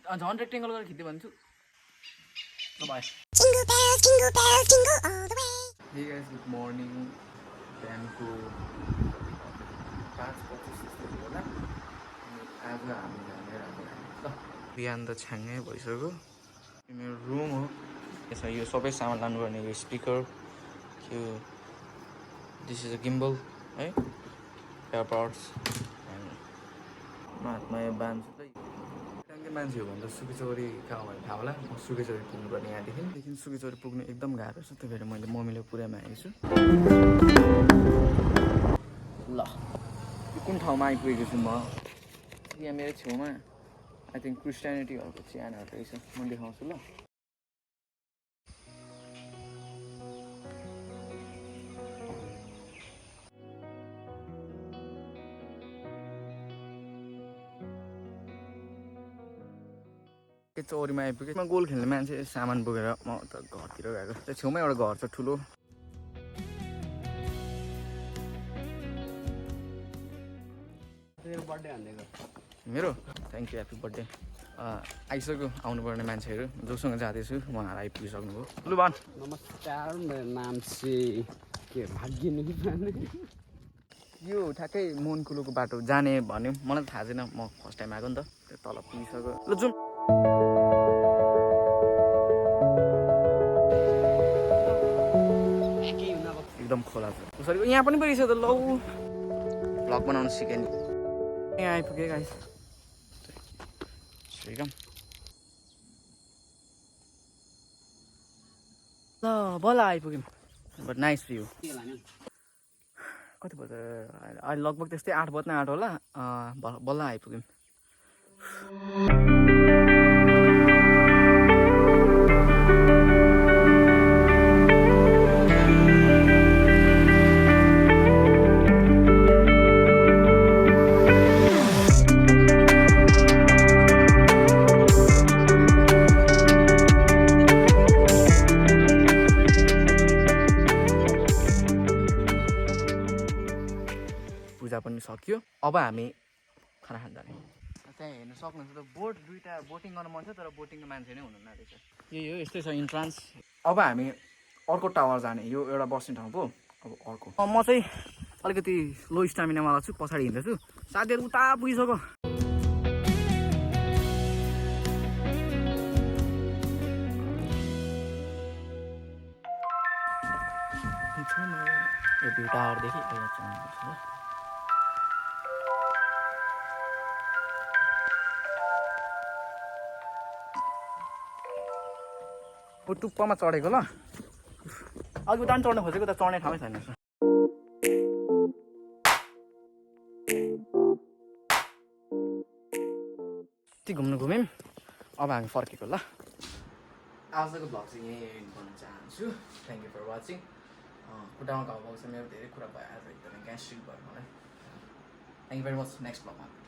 झन् रेक्टेङ्गल गरेर खिच्दै भन्छु ल by hey guys good morning बिहानको 5:25 जस्तो होला आज हामी जाने ल बिहान त छ्याङ्गै भइसक्यो मेरो रुम हो यसमा यो सबै सामान लानुपर्ने यो स्पिकर यो दिस इज अ गिम्बल है एयरपड्स हातमा यो बान्छु त ट्याङ्के मान्छे हो भने त सुकेचौरी कहाँ भने थाहा होला म सुकेचौरी किन्नुपर्ने यहाँदेखि सुकेचौरी पुग्नु एकदम गाह्रो छ त्यही भएर मैले मम्मीले पुऱ्याइमा आएको छु ल यो कुन ठाउँमा आइपुगेको छु म यहाँ मेरो छेउमा आई थिङ्क क्रिस्टियानिटीहरूको च्यानहरू रहेछ म देखाउँछु ल चौरीमा आइपुगेँ म गोल खेल्ने मान्छे सामान बोकेर म त घरतिर गएको त्यो छेउमा एउटा घर छ ठुलो मेरो थ्याङ्क यू ह्याप्पी बर्थडे आइसक्यो आउनुपर्ने मान्छेहरू जोसँग जाँदैछु उहाँहरू आइपुगिसक्नुभयो लु भन नमस्कार मेरो नाम चाहिँ के भाग्य नै यो ठ्याक्कै मोहनकुलोको बाटो जाने भन्यो मलाई थाहा छैन म फर्स्ट टाइम आएको नि त त्यो तल पुगिसक्यो ल जाउँ एकदम खोला छ उसरी यहाँ पनि रहेछ त लौ भ्लग बनाउनु सिकेँ नि यहाँ आइपुगेँ गाइस श्रीराम ल बल्ल आइपुग्यौँ बट नाइस भ्यू कति बज्यो अहिले लगभग त्यस्तै 8 बज्न आँट होला बल्ल आइपुग्यौँ पूजा पनि सक्यो अब हामी खाना खान जाने त्यहाँ हेर्नु सक्नुहुन्छ बोट दुईवटा बोटिङ गर्न मन छ तर बोटिङको मान्छे नै हुनुहुन्न रहेछ यही हो यस्तै छ इन्ट्रान्स अब हामी अर्को टावर जाने यो एउटा बस्ने ठाउँ पो अब अर्को म चाहिँ अलिकति लो स्टामिनावाला छु पछाडि हिँड्दैछु साथीहरू उता पुगिसक्यो यो भ्यू टावरदेखि अहिले चढ्नुपर्छ ल टुप्पामा चढेको ल अघि उता पनि चढ्न खोजेको त चढ्ने ठाउँै छैन यति घुम्यौँ अब हामी फर्केको ल आजको भ्लग चाहिँ यहीँ एन्ड गर्न चाहन्छु थ्याङ्क यू फर वाचिङ खुट्टामा घाउ भएको छ मेरो धेरै कुरा भयो आज एकदमै ग्यास्ट्रिक भयो मलाई thank you very much next भ्लगमा